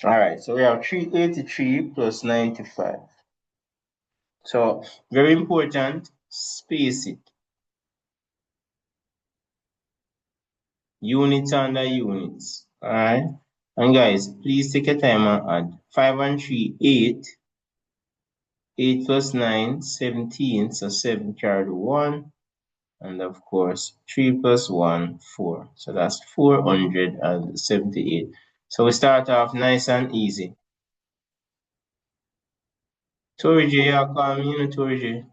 All right, so we have 383 plus 95. So very important, space it. Units under units. All right. And guys, please take your time and add 5 and 3, 8. 8 plus 9, 17. So 7 carry the 1. And of course, 3 plus 1, 4. So that's 478. So we start off nice and easy. Torij, you call me, you know, Torij.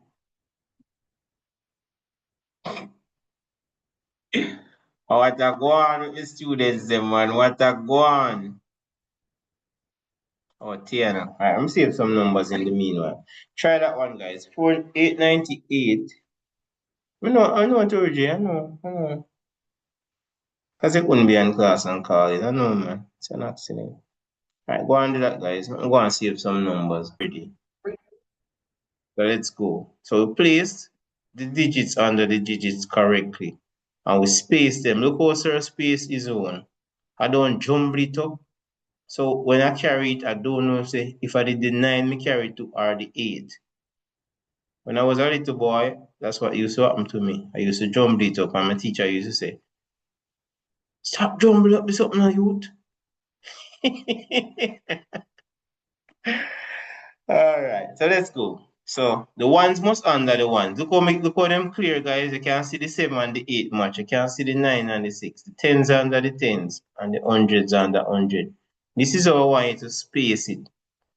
Oh, what a go on with the students, them man. What a go on. Oh, Tiana. All right, I'm save some numbers in the meanwhile. Try that one, guys. 898. I know, Torij. I know. Because it couldn't be in class and call it. I know, man. It's an accident. All right, go on do that, guys. I'm going to save some numbers ready. So let's go. So we place the digits under the digits correctly. And we space them. Look how sir space is on. I don't jumble it up. So when I carry it, I don't know say if I did the 9, me carry it to or the 8. When I was a little boy, that's what used to happen to me. I used to jumble it up, and my teacher used to say, "Stop jumbling up this up now, youth." All right, so let's go. So the ones must under the ones. Look how them clear, guys. You can see the 7 and the 8 match. You can see the 9 and the 6. The tens under the tens and the hundreds under 100. This is how I want you to space it.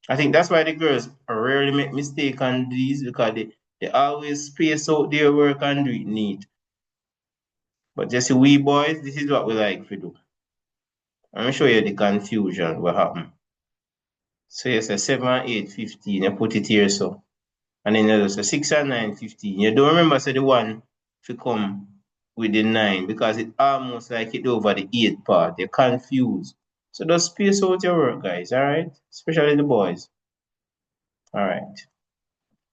I think that's why the girls rarely make mistake on these because they always space out their work and do it neat. But just we boys, this is what we like to do. I'm gonna show you the confusion what happened. So you say 7 and 8, 15, you put it here so. And then there's a 6 and 9, 15. You don't remember say the one to come with the 9 because it almost like it over the 8 part. You're confused. So just space out your work, guys, alright? Especially the boys. Alright.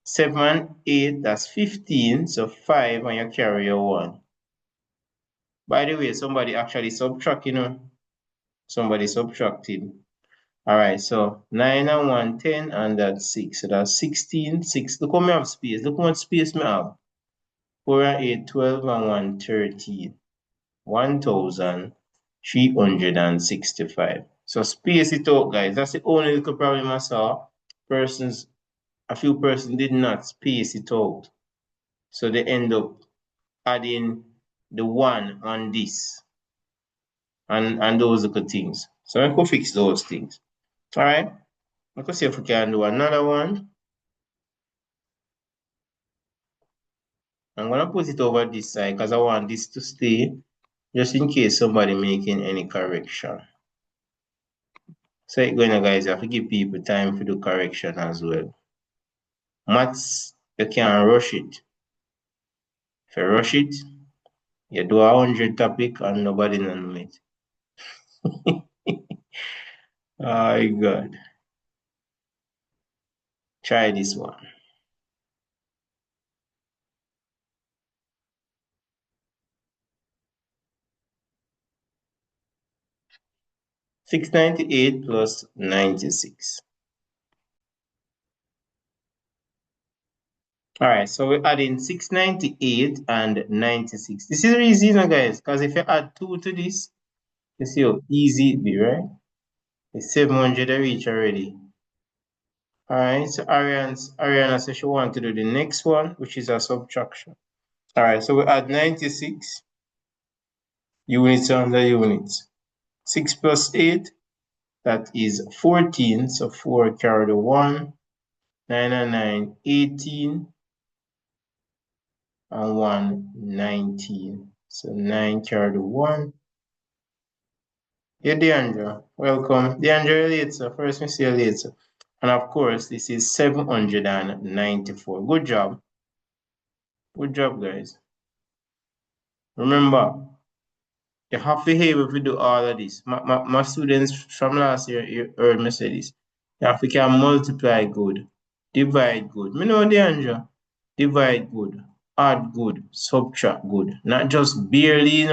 7, 8, that's 15. So 5 and you carry your 1. By the way, somebody actually subtract, Somebody subtracted. Alright, so 9 and 1, 10, and that's 6. So that's 16, 6. Look how me have space. Look how much space me have. 4 and 8, 12 and 1, 13. 1,365. So space it out, guys. That's the only little problem I saw. A few persons did not space it out. So they end up adding the 1 on this. And those little things. So I could fix those things. Alright. Let's see if we can do another one. I'm gonna put it over this side because I want this to stay just in case somebody making any correction. So it's going to, guys, you have to give people time to do correction as well. Maths, you can't rush it. If you rush it, you do 100 topic and nobody know it. Oh God. Try this one. $698 plus 96. All right, so we're adding 698 and 96. This is easy, guys, because if you add 2 to this, you see how easy it be, right? It's 700 I reach already. All right, so Ariana says she wants to do the next one, which is a subtraction. All right, so we add 96 units under units. 6 plus 8, that is 14. So 4 carry the 1. 9 and 9, 18. And 1, 19. So 9 carry the 1. Yeah, Deandra, welcome. Deandra later. First, we see you later. And of course, this is 794. Good job. Good job, guys. Remember, you have to be able to do all of this. My students from last year you heard me say this. You have to can multiply good, divide good. Me know the answer. Divide good, add good, subtract good. Not just barely,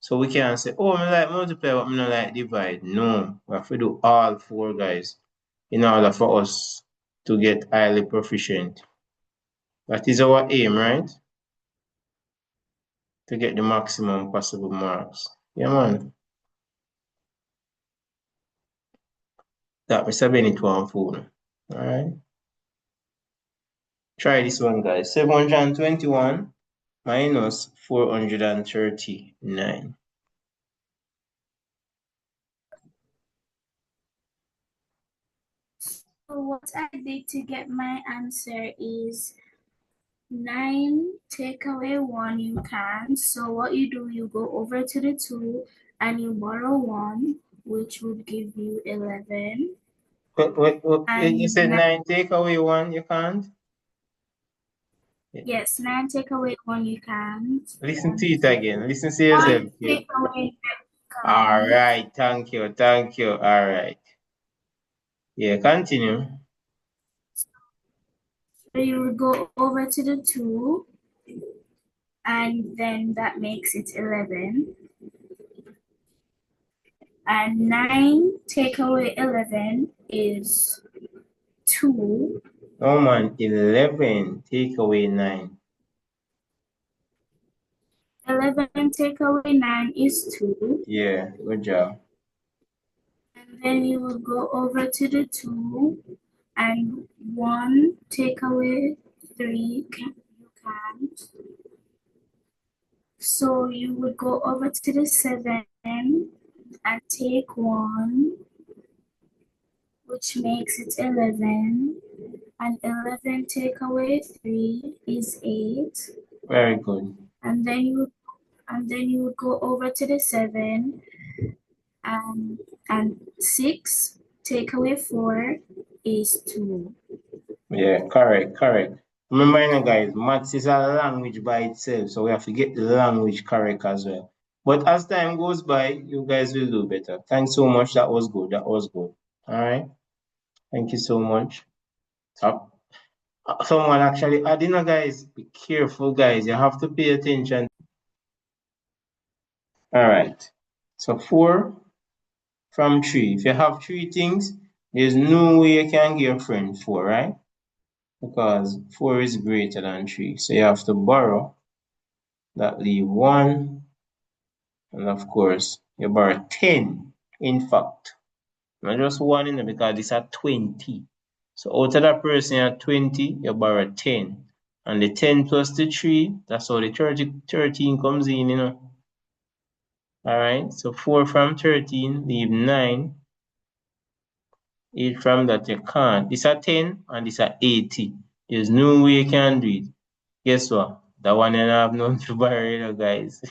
So we can't say, oh, I like multiply, but I don't like divide. No, we have to do all four, guys, in order for us to get highly proficient. That is our aim, right? To get the maximum possible marks. Yeah, man. That Mr. Bennett one phone. Alright. Try this one, guys. 721 minus 439. So what I did to get my answer is 9 take away 1 you can. So what you do, you go over to the 2 and you borrow 1, which would give you 11. Wait, you And said 9 take away 1, you can't? yes, 9 take away 1 you can't. Listen to it again. Listen to yourself. 1 take away 9 you can't. Alright, thank you, thank you. Alright. Yeah, continue. So you would go over to the 2 and then that makes it 11. And 9 take away 11 is 2. Oh man, 11 take away 9. 11 take away 9 is 2. Yeah, good job. And then you will go over to the 2 and 1 take away 3 you can't. So you would go over to the 7 and take 1, which makes it 11. And 11 take away 3 is 8. Very good. And then you would go over to the 7 and 6 take away 4 is 2. Yeah, correct, correct. Remember, guys, maths is a language by itself, so we have to get the language correct as well. But as time goes by, you guys will do better. Thanks so much. That was good. That was good. All right. Thank you so much. Someone actually adding, guys. Be careful, guys. You have to pay attention. All right. So 4 from 3. If you have 3 things, there's no way you can give your friend 4, right? Because 4 is greater than 3. So you have to borrow. That leave 1. And of course, you borrow 10. In fact, not just 1 in there because it's at 20. So out of that person at 20, you borrow 10. And the 10 plus the 3, that's how the 13 comes in, you know. Alright, so 4 from 13, leave 9. 8 from that you can't. This a 10 and this a 80. There's no way you can do it. Guess what? That one you don't have none to borrow, you know, guys.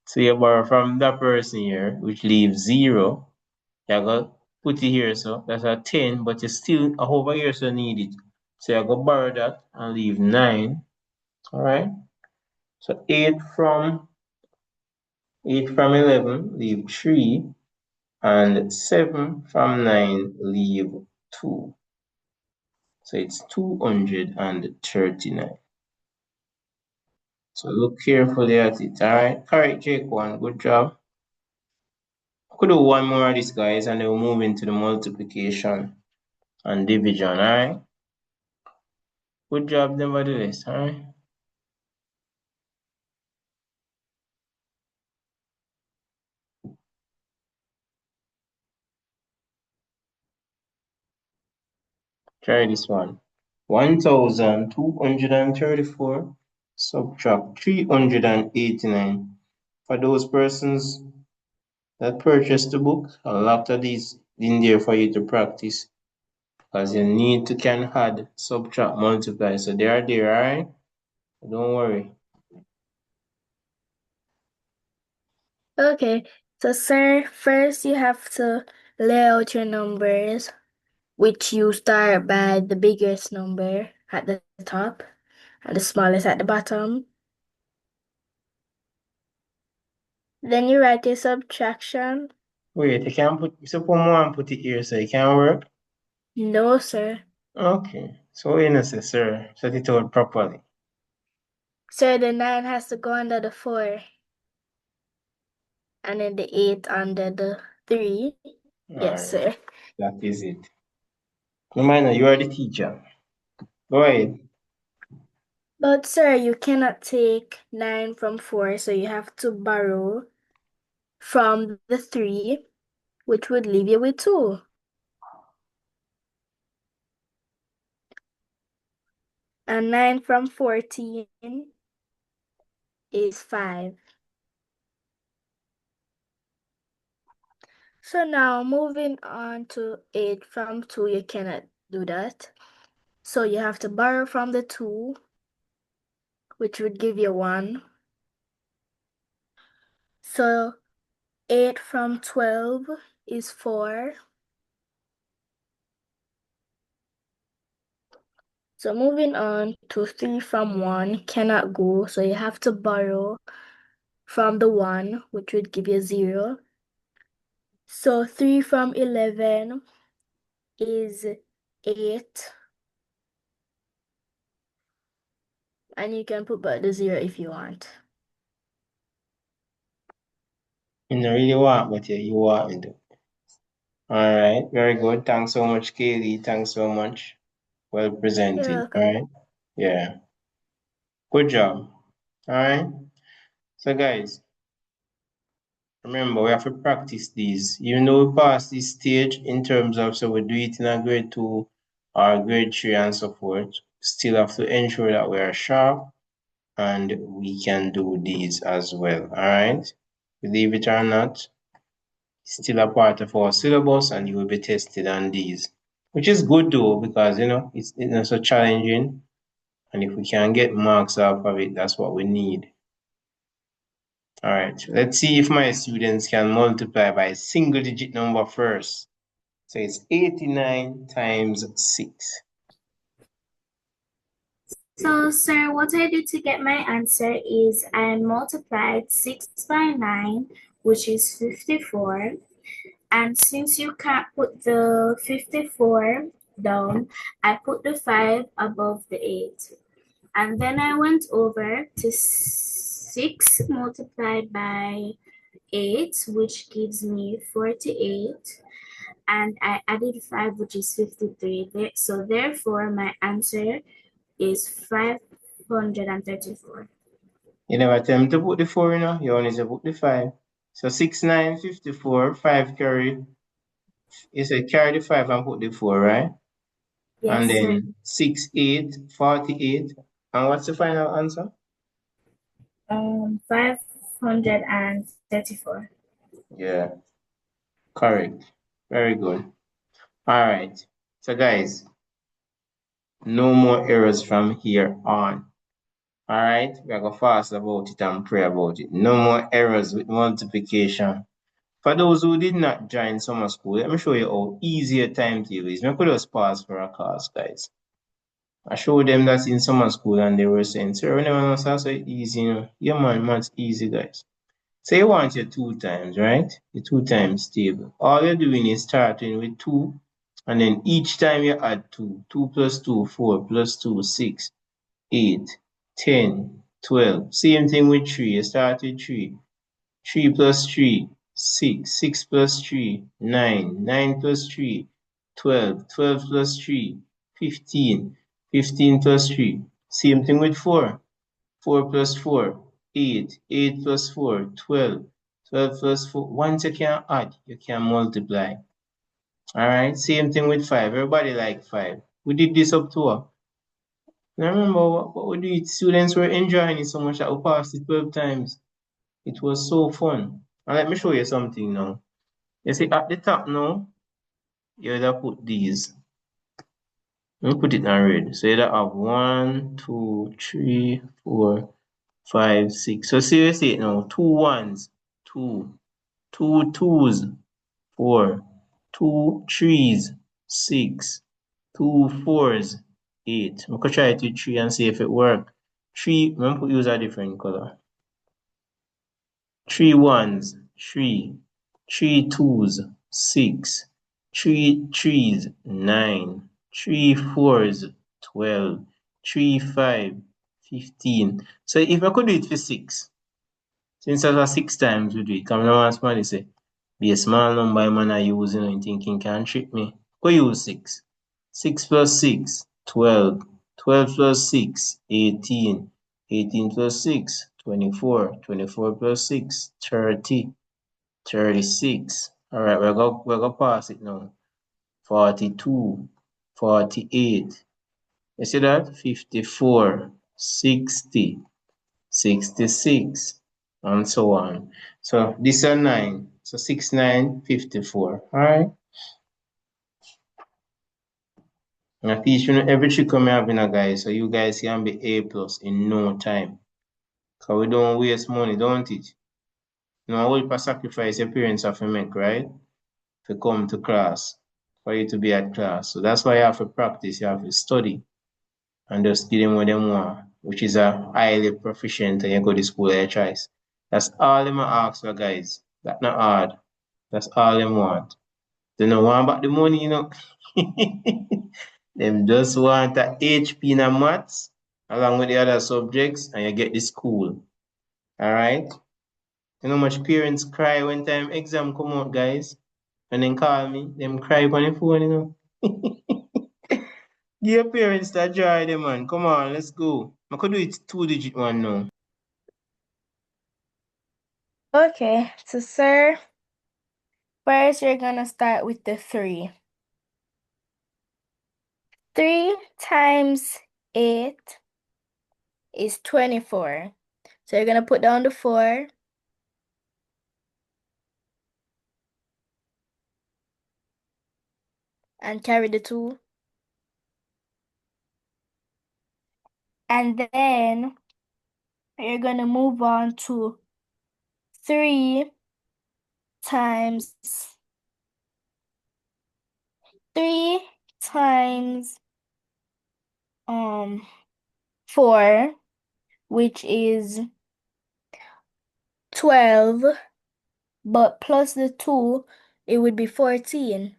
So you borrow from that person here, which leaves 0. You go put it here, so that's a 10, but you still over here, so need it. So you go borrow that and leave 9. Alright? So 8 from 11, leave 3. And 7 from 9, leave 2. So it's 239. So look carefully at it, alright? Correct, Jake one, good job. I could do one more of this, guys, and then we'll move into the multiplication and division, alright? Good job, nevertheless, alright? Try this one. 1,234 subtract 389. For those persons that purchased the book, a lot of these in there for you to practice. Because you need to can add, subtract, multiply. So they are there, alright? Don't worry. Okay, so sir, first you have to lay out your numbers, which you start by the biggest number at the top and the smallest at the bottom. Then you write your subtraction. Wait, you can put, suppose one put it here so it can work? No, sir. Okay. So you know, say, sir, set it out properly. Sir, the 9 has to go under the 4. and then the 8 under the 3. Yes, sir. Alright, that is it. Reminder, you are the teacher. Go ahead. But sir, you cannot take 9 from 4, so you have to borrow from the 3, which would leave you with 2. And 9 from 14 is 5. So now moving on to 8 from 2, you cannot do that. So you have to borrow from the 2, which would give you 1. So 8 from 12 is 4. So moving on to 3 from 1 cannot go, so you have to borrow from the 1, which would give you 0. So 3 from 11 is 8. And you can put back the 0 if you want. You don't really want, but yeah, you want me to. Alright, very good. Thanks so much, Kaylee. Thanks so much. Well You're presented. welcome. Alright? Yeah. Good job. Alright? So guys, remember we have to practice these. Even though we pass this stage in terms of so we do it in a grade 2 or grade 3 and so forth, still have to ensure that we are sharp and we can do these as well. Alright? Believe it or not, still a part of our syllabus and you will be tested on these. Which is good though, because it's not so challenging. And if we can get marks off of it, that's what we need. All right, let's see if my students can multiply by a single digit number first. So it's 89 times 6. So, sir, what I did to get my answer is I multiplied 6 by 9, which is 54. And since you can't put the 54 down, I put the 5 above the 8. And then I went over to 6 multiplied by 8, which gives me 48. And I added 5, which is 53. So therefore, my answer is 534. You never tell me to put the 4, you only say put the 5. So 6, 9, 54, 5 carry. You say carry the 5 and put the 4, right? And Yes, sir. then 6, 8, 48. And what's the final answer? 534. Yeah, correct. Very good. All right. So guys, no more errors from here on. All right, we are going to fast about it and pray about it. No more errors with multiplication. For those who did not join summer school, let me show you how easy a timetable is. I could just pause for a class, guys. I showed them that's in summer school and they were saying, sir, we never know so easy, Yeah, man, math's easy, guys. So you want your 2 times, right? The 2 times table. All you're doing is starting with 2, and then each time you add 2. 2 plus 2, 4 plus 2, 6, 8, 10, 12. Same thing with 3. You start with 3. 3 plus 3, 6. 6 plus 3, 9. 9 plus 3, 12. 12 plus 3, 15. 15 plus 3. Same thing with 4. 4 plus 4, 8. 8 plus 4, 12. 12 plus 4. Once you can add, you can multiply. Alright, same thing with 5. Everybody like 5. We did this up to a. I remember what we did. Students were enjoying it so much that we passed it 12 times. It was so fun. And let me show you something now. You see at the top now, you either put these. Let me put it in red. So you either have 1, 2, 3, 4, 5, 6. So see you see it now. 2 ones, 2, 2 twos, 4, 2 threes, 6, 2 fours, 8. I'm gonna try it with 3 and see if it works. 3, I'm gonna use a different color. 3 ones, 3, 3 twos, 6, 3 threes, 9, 3 fours, 12, 3 5, 15. So if I could do it for 6, Since that was 6 times we do it. Come now, somebody say, be a small number, man, I use, you thinking can trick me. Go use 6. 6 plus 6, 12. 12 plus 6, 18. 18 plus 6, 24. 24 plus 6, 30. 36. All right, we're going to pass it now. 42. 48. You see that? 54. 60. 66, and so on. So these are 9. So 6, 9, 54. All right. And I teach you every trick I'm having, guys, so you guys can be A plus in no time. Because we don't waste money, don't it? You know, what sacrifice your parents have to make, right? To come to class, for you to be at class. So that's why you have to practice, you have to study, and just give them what they want, which is a highly proficient and you go to school at your choice. That's all them ask for, guys. That's not hard. That's all them want. They don't want about the money, Them just want a HP in a maths along with the other subjects and you get the school. Alright? You know how much parents cry when time exam come out, guys? And then call me, them cry on the phone, Give your parents that joy, them, man. Come on, let's go. I could do it 2-digit one now. Okay, so sir, first you're gonna start with the 3. 3 times 8 is 24. So you're gonna put down the 4 and carry the 2. And then you're gonna move on to 3 times 3 times 4, which is 12, but plus the 2, it would be 14.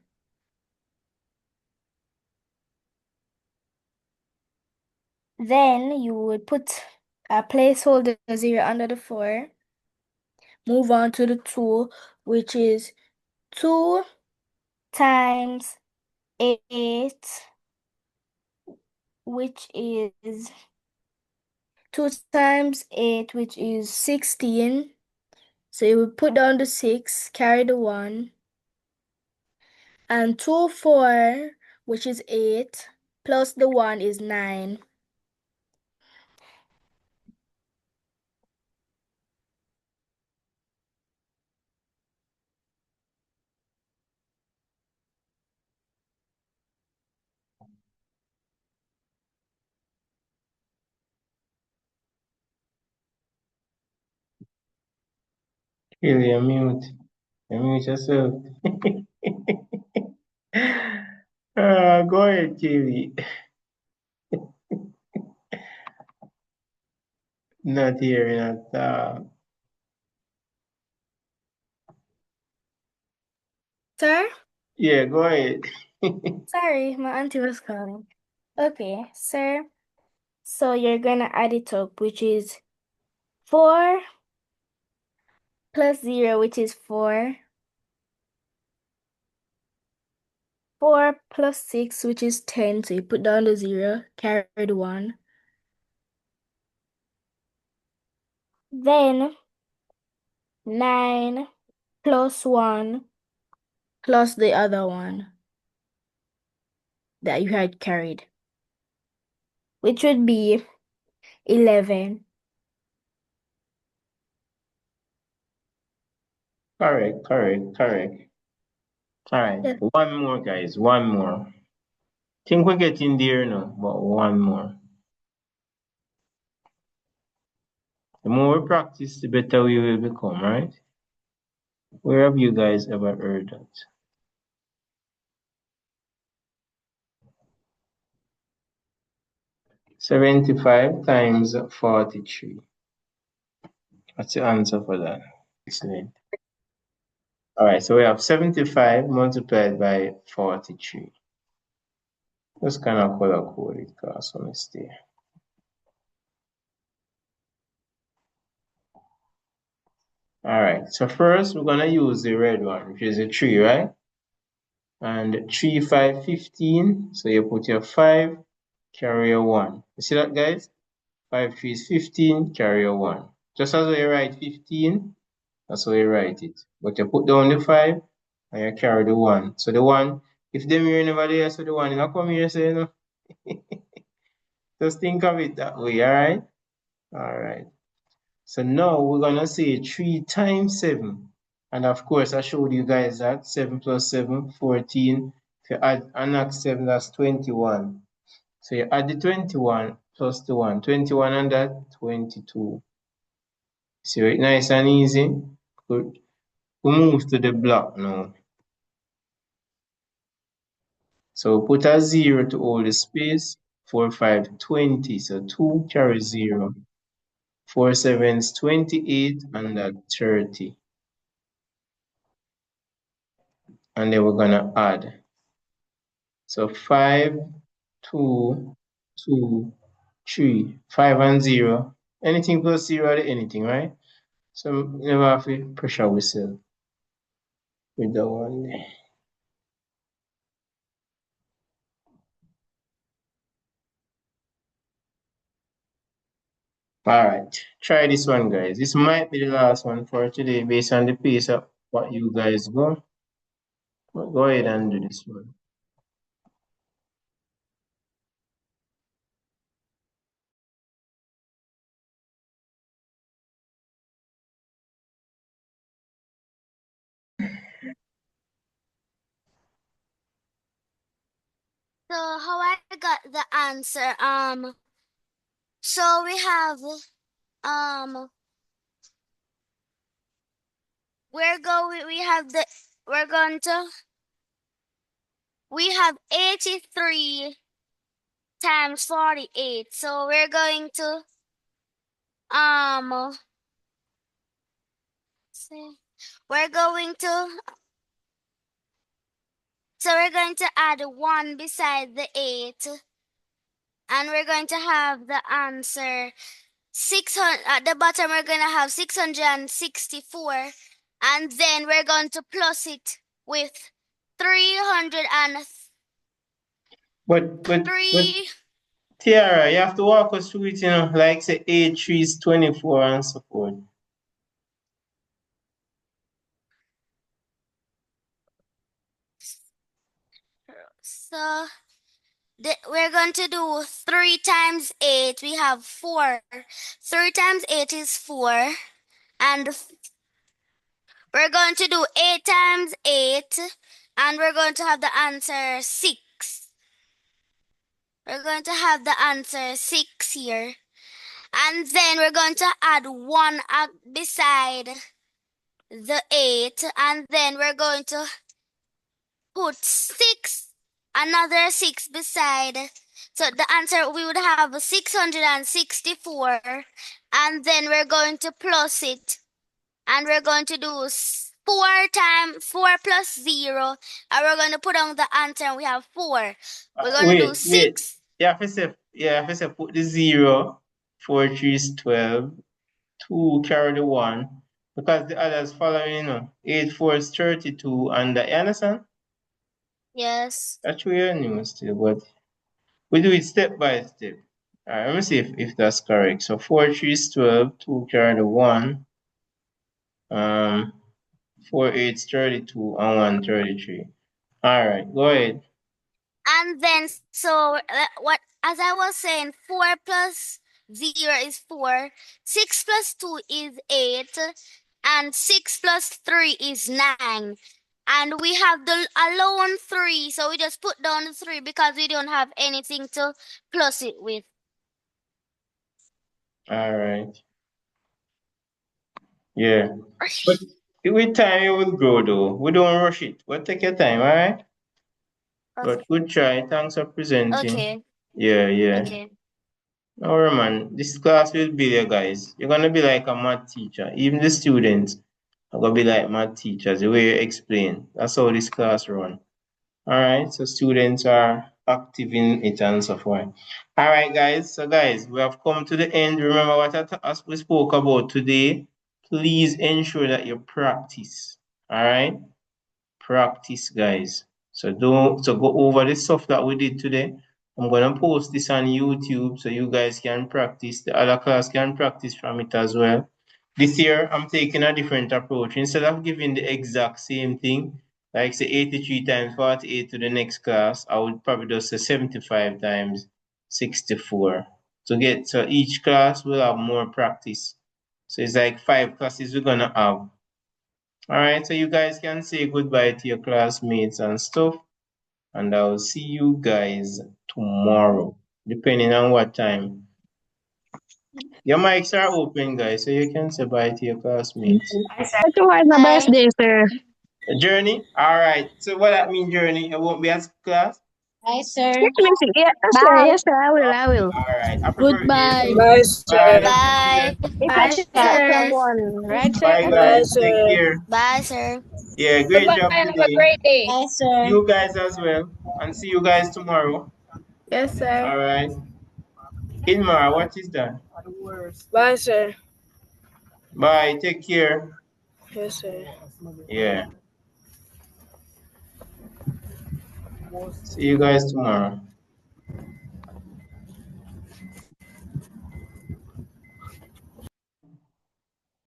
Then you would put a placeholder 0 under the 4, move on to the 2, which is 2 times 8, which is 2 times 8, which is 16. So you would put down the 6, carry the 1, and 2, 4, which is 8, plus the 1 is 9. Kelly, you mute. You mute yourself. Go ahead, Kelly. Not hearing at all. Sir? Yeah, go ahead. Sorry, my auntie was calling. Okay, sir. So you're gonna add it up, which is 4 plus 0, which is 4. 4 plus 6, which is 10. So you put down the 0, carry the 1. Then 9 plus 1 plus the other one that you had carried, which would be 11. Correct. All right. Yes. One more, guys. One more. Think we're getting there now, but one more. The more we practice, the better we will become, right? Where have you guys ever heard that? 75 times 43. What's the answer for that? Excellent. All right, so we have 75 multiplied by 43. Just kind of color code it, because honestly. All right. So first we're gonna use the red one, which is a 3, right? And 3, 5, 15. So you put your 5, carry a 1. You see that, guys? 5, 3 is 15, carry a 1. Just as you write 15, that's how you write it. But you put down the 5 and you carry the 1. So the 1, if them here never there, so the 1 is not come here, so you know. Just think of it that way, alright? Alright. So now we're gonna say 3 times 7. And of course, I showed you guys that 7 plus 7, 14. If you add an next 7, that's 21. So you add the 21 plus the 1. 21 and that, 22. See it nice and easy? Good. We move to the block now. So put a 0 to all the space. 4, 5, 20. So 2 carry 0. 4 sevens, 28, and that 30. And then we're gonna add. So 5, 2, 2, 3, 5 and 0. Anything plus 0 is anything, right? So never have to pressure ourselves with that one there. Alright, try this one, guys. This might be the last one for today based on the pace of what you guys go. But go ahead and do this one. So how I got the answer? So we have we're going to we have 83 times 48. So we're going to see, we're going to so we're going to add 1 beside the 8, and we're going to have the answer 600. At the bottom we're going to have 664, and then we're going to plus it with 303. But Tiara, you have to walk us through it, you know, like say 8 3 is 24 and so forth. So we're going to do 3 times 8. We have 4. 3 times 8 is 4. And we're going to do 8 times 8. And we're going to have the answer 6. We're going to have the answer 6 here. And then we're going to add 1 beside the 8. And then we're going to put 6, another 6 beside. So the answer, we would have 664, and then we're going to plus it, and we're going to do 4 plus 0, and we're going to put on the answer, and we have 4. We're going to do Wait. 6. You have to say put the 0, 4 3 is 12, 2 carry the 1, because the others following, you know, 8 4 is 32, and you understand? Yes. That's where you're new still, but we do it step by step. Alright, let me see if that's correct. So 4 3 is 12, 2 carry the 1, 4 8 is 32, and 1 33. Alright, go ahead. And then, so what? As I was saying, 4 plus 0 is 4. 6 plus 2 is 8. And 6 plus 3 is 9. And we have the alone 3, so we just put down the 3 because we don't have anything to plus it with. Alright. Yeah. But with time you will grow though. We don't rush it. But take your time, alright? But good try. Thanks for presenting. Okay. Yeah. Okay. Alright, man. This class will be there, guys. You're gonna be like a math teacher. Even the students are gonna be like math teachers, the way you explain. That's how this class run. Alright, so students are active in it and so forth. Alright, guys. So guys, we have come to the end. Remember what as we spoke about today? please ensure that you practice. All right? Practice, guys. So go over the stuff that we did today. I'm gonna post this on YouTube so you guys can practice. The other class can practice from it as well. This year I'm taking a different approach. Instead of giving the exact same thing, like say 83 times 48 to the next class, I would probably just say 75 times 64. So each class will have more practice. So it's like 5 classes we're gonna have. All right, so you guys can say goodbye to your classmates and stuff, and I'll see you guys tomorrow, depending on what time. Your mics are open, guys, so you can say bye to your classmates. Tomorrow my Bye. birthday, sir. Journey, all right. So what that mean, Journey? You won't be at class? Bye, sir. Yes, sir. Bye. Yes, sir. I will. I will. All right. Happy birthday. Goodbye. So Bye, sir. bye. Bye. If I Bye, see sir. someone, right, sir? Bye, Bye, guys. Take sir. care. Bye, sir. Yeah, great Goodbye. job Have a today. great day. Bye, sir. You guys as well, and see you guys tomorrow. Yes, sir. All right. Inmar, what is that? Bye, sir. Bye. Take care. Yes, sir. Yeah. See you guys tomorrow.